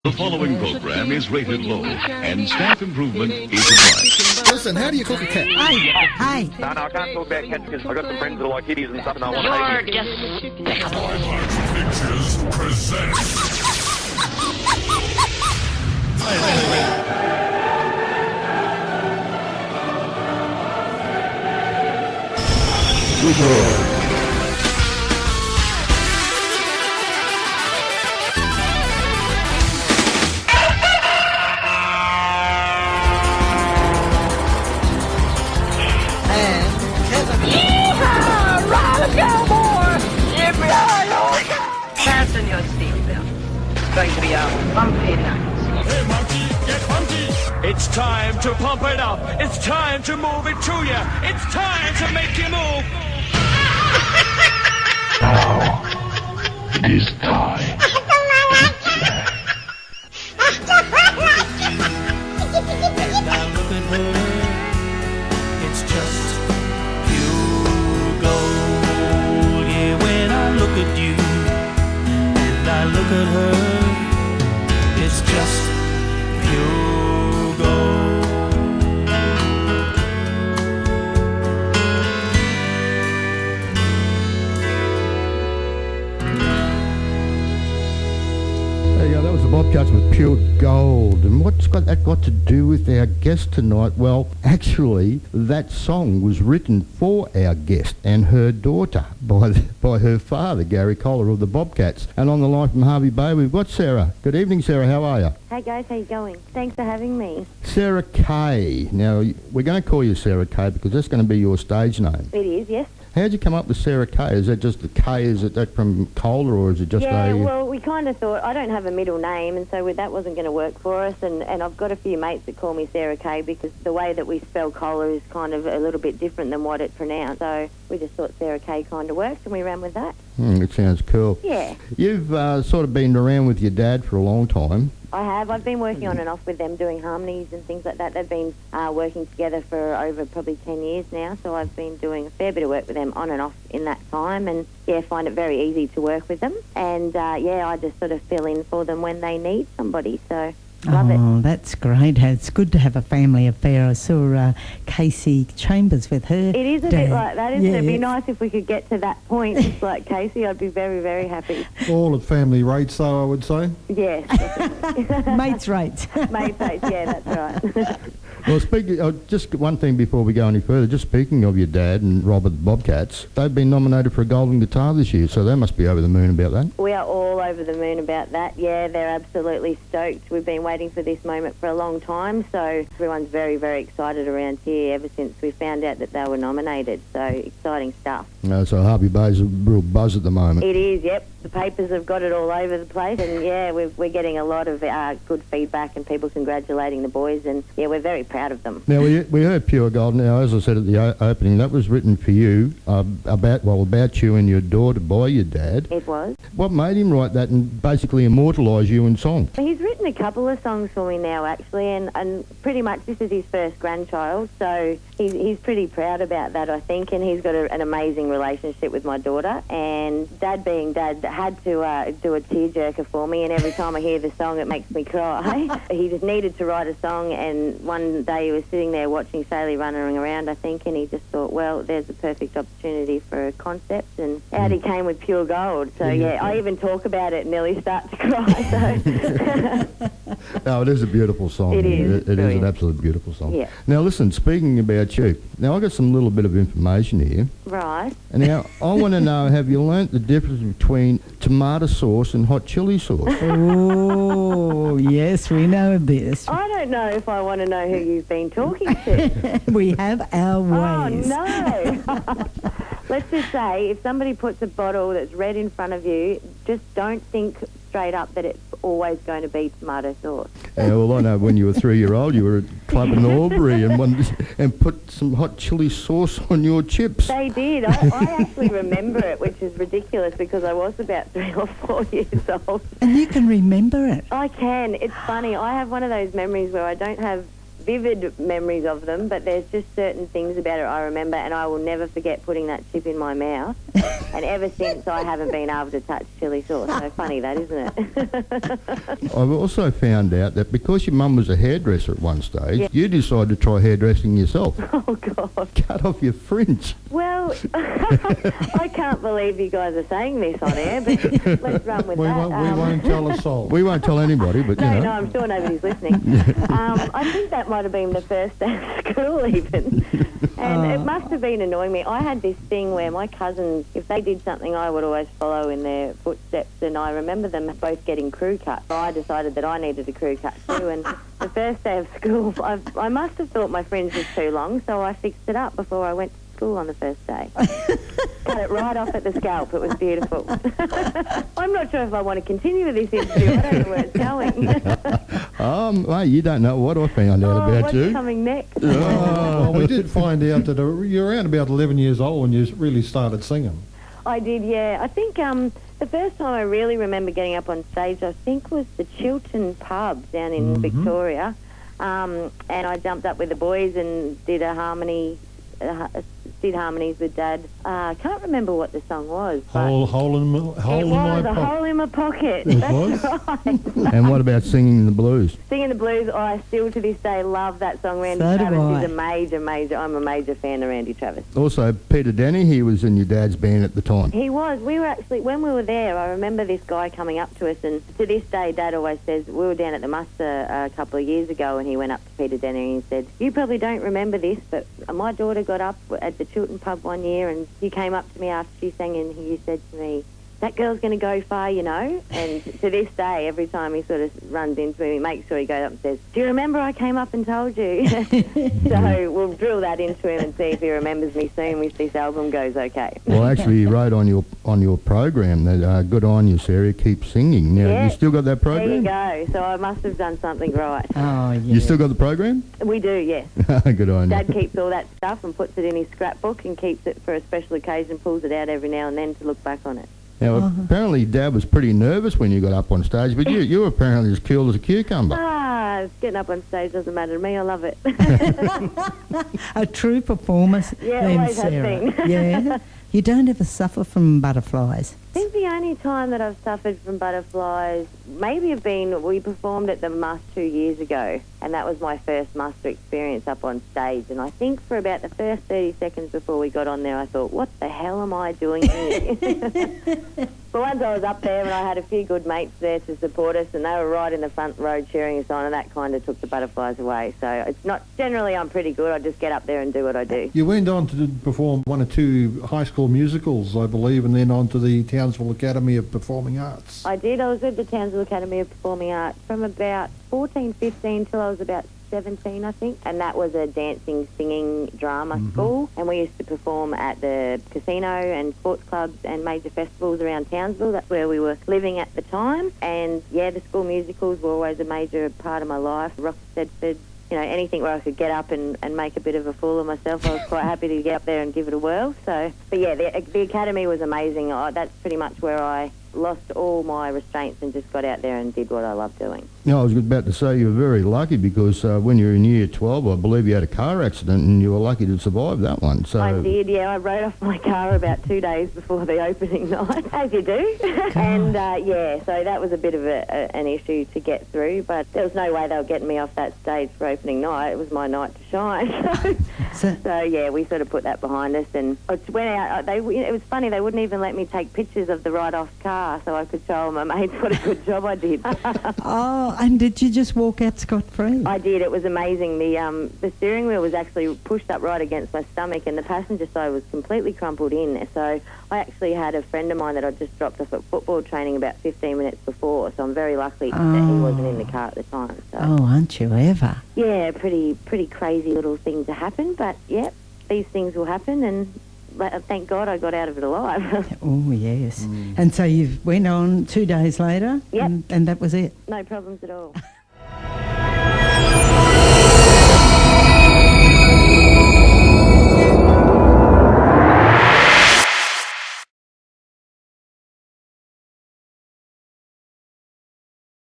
The following program is rated low, and staff improvement is advised. Listen, how do you cook a cat? Hey! No, I can't talk about cats because I've got some friends that are like kitties and stuff and I want to hate them. Twilight Pictures presents... Fasten your seatbelt. It's going to be a bumpy night. Hey monkey, get funky! It's time to pump it up. It's time to move it to you. It's time to make you move. Now, it is time. And I look at her, it's just pure gold. Yeah, when I look at you, and I look at her, it's just pure gold. There you go, that was the Bobcats with Pure Gold. And what's that got to do with our guest tonight? Well, actually, that song was written for our guest and her daughter by her father, Gary Kohler of the Bobcats. And on the line from Harvey Bay, we've got Sarah. Good evening, Sarah. How are you? Hey guys, how you going? Thanks for having me. Sarah Kay. Now, we're going to call you Sarah Kay because that's going to be your stage name. It is, yes. How'd you come up with Sarah Kay? Is that just the K? Is it that from Kohler, or is it just Yeah, well, we kind of thought, I don't have a middle name, and so that wasn't going to work for us, and I've got a few mates that call me Sarah Kay because the way that we spell Kohler is kind of a little bit different than what it's pronounced, so we just thought Sarah Kay kind of worked, and we ran with that. It sounds cool. Yeah. You've sort of been around with your dad for a long time. I have. I've been working on and off with them doing harmonies and things like that. They've been working together for over probably 10 years now, so I've been doing a fair bit of work with them on and off in that time, and yeah, find it very easy to work with them. And yeah, I just sort of fill in for them when they need somebody, so love it. Oh, that's great. It's good to have a family affair. I saw Casey Chambers with her. It is a dad. bit like that, isn't it? Yeah. It'd be nice if we could get to that point, just like Casey. I'd be very, very happy. All at family rates, though, I would say. Yes. Mates rates. Mates rates, yeah, that's right. Well, just one thing before we go any further. Just speaking of your dad and Robert the Bobcats, they've been nominated for a Golden Guitar this year, so they must be over the moon about that. We are all over the moon about that. Yeah, they're absolutely stoked. We've been waiting for this moment for a long time, so everyone's very, very excited around here ever since we found out that they were nominated. So exciting stuff. So Harvey Bay's a real buzz at the moment. It is, yep. The papers have got it all over the place, and yeah, we're getting a lot of good feedback and people congratulating the boys, and yeah, we're very proud of them. Now, we heard Pure Gold. Now, as I said at the opening, that was written for you, about you and your daughter by your dad. It was. What made him write that and basically immortalise you in song? He's written a couple of songs for me now, actually, and pretty much this is his first grandchild, so he's pretty proud about that, I think, and he's got an amazing relationship with my daughter, and Dad being Dad had to do a tearjerker for me, and every time I hear the song it makes me cry. He just needed to write a song, and one day he was sitting there watching Saley running around, I think, and he just thought, well, there's a perfect opportunity for a concept, and out he came with Pure Gold. So yeah, I even talk about it and nearly start to cry. So No, it is a beautiful song. It is. It is an absolute beautiful song. Yeah. Now listen, speaking about you, now I've got some little bit of information here. Right. And now I want to know, have you learnt the difference between tomato sauce and hot chili sauce? Oh, yes, we know this. I don't know if I want to know who you've been talking to. We have our Oh, ways. no. Let's just say if somebody puts a bottle that's red in front of you, just don't think straight up that it's always going to be tomato sauce. Well, I know when you were 3-year-old, you were at Club in Albury and put some hot chili sauce on your chips. They did. I actually remember it, which is ridiculous because I was about 3 or 4 years old. And you can remember it. I can. It's funny. I have one of those memories where I don't have vivid memories of them, but there's just certain things about it I remember, and I will never forget putting that chip in my mouth. And ever since, I haven't been able to touch chili sauce. So funny that, isn't it? I've also found out that because your mum was a hairdresser at one stage, Yeah. you decided to try hairdressing yourself. Oh, God. Cut off your fringe. Well, I can't believe you guys are saying this on air, but let's run with We that. won't tell a soul. We won't tell anybody, but, you know. No, I'm sure nobody's listening. I think that might have been the first day of school even. And it must have been annoying me. I had this thing where my cousins, if they did something, I would always follow in their footsteps, and I remember them both getting crew cut. So I decided that I needed a crew cut too, and the first day of school, I must have thought my fringe was too long, so I fixed it up before I went to school on the first day. Cut it right off at the scalp. It was beautiful. I'm not sure if I want to continue with this interview. I don't know where it's going. Well, you don't know what I found out about what's you. coming next? Well, we did find out that you were around about 11 years old when you really started singing. I did, yeah. I think the first time I really remember getting up on stage, I think, was the Chiltern pub down in Victoria. And I jumped up with the boys and did a harmony, did harmonies with Dad. I can't remember what the song was. But Hole in my pocket. hole in my pocket. It That's was? right. And what about singing the blues? Singing the blues, I still to this day love that song. Randy So do Travis I. is I'm a major fan of Randy Travis. Also, Peter Denny, he was in your dad's band at the time. He was. We were actually, when we were there, I remember this guy coming up to us, and to this day, Dad always says, we were down at the muster a couple of years ago, and he went up to Peter Denny and he said, you probably don't remember this, but my daughter got up at the Chiltern pub one year, and he came up to me after she sang, and he said to me, that girl's going to go far, you know. And to this day, every time he sort of runs into me, he makes sure he goes up and says, do you remember I came up and told you? So we'll drill that into him and see if he remembers me soon if this album goes okay. Well, actually, you wrote on your program that good on you, Sarah, keep singing. Now, Yeah. you still got that There you program? go. So I must have done something right. Oh, yeah. You still got the program? We do, yes. Good on you. Dad keeps all that stuff and puts it in his scrapbook and keeps it for a special occasion, pulls it out every now and then to look back on it. Now, apparently Dad was pretty nervous when you got up on stage, but you were apparently as cool as a cucumber. Getting up on stage doesn't matter to me. I love it. A true performance, Yeah, then, always has Sarah. been. Yeah. You don't ever suffer from butterflies. I think the only time that I've suffered from butterflies maybe have been, we performed at the Must 2 years ago, and that was my first muster experience up on stage. And I think for about the first 30 seconds before we got on there, I thought, what the hell am I doing here? But once I was up there, and I had a few good mates there to support us, and they were right in the front row cheering us on, and that kind of took the butterflies away. So it's not, generally I'm pretty good. I just get up there and do what I do. You went on to perform 1 or 2 high school musicals, I believe, and then on to the Townsville Academy of Performing Arts. I did. I was at the Townsville Academy of Performing Arts from about 14, 15 till I was about 17, I think. And that was a dancing, singing, drama school. And we used to perform at the casino and sports clubs and major festivals around Townsville. That's where we were living at the time. And, yeah, the school musicals were always a major part of my life. Rock Stedford, you know, anything where I could get up and make a bit of a fool of myself, I was quite happy to get up there and give it a whirl. So, but yeah, the academy was amazing. That's pretty much where I lost all my restraints and just got out there and did what I love doing. No, I was about to say you were very lucky because when you were in year 12, I believe you had a car accident and you were lucky to survive that one. So I did, yeah. I rode off my car about 2 days before the opening night, as you do. And, yeah, so that was a bit of an issue to get through, but there was no way they were getting me off that stage for opening night. It was my night to shine. So yeah, we sort of put that behind us and went out. It was funny, they wouldn't even let me take pictures of the ride-off car so I could show my mates what a good job I did. Oh, and did you just walk out scot-free? I did. It was amazing. The steering wheel was actually pushed up right against my stomach and the passenger side was completely crumpled in. So I actually had a friend of mine that I just dropped off at football training about 15 minutes before, so I'm very lucky that he wasn't in the car at the time. So. Oh, aren't you ever? Yeah, pretty crazy little thing to happen, but yeah, these things will happen and thank God I got out of it alive. Oh, yes. And so you went on 2 days later? Yep. And that was it? No problems at all.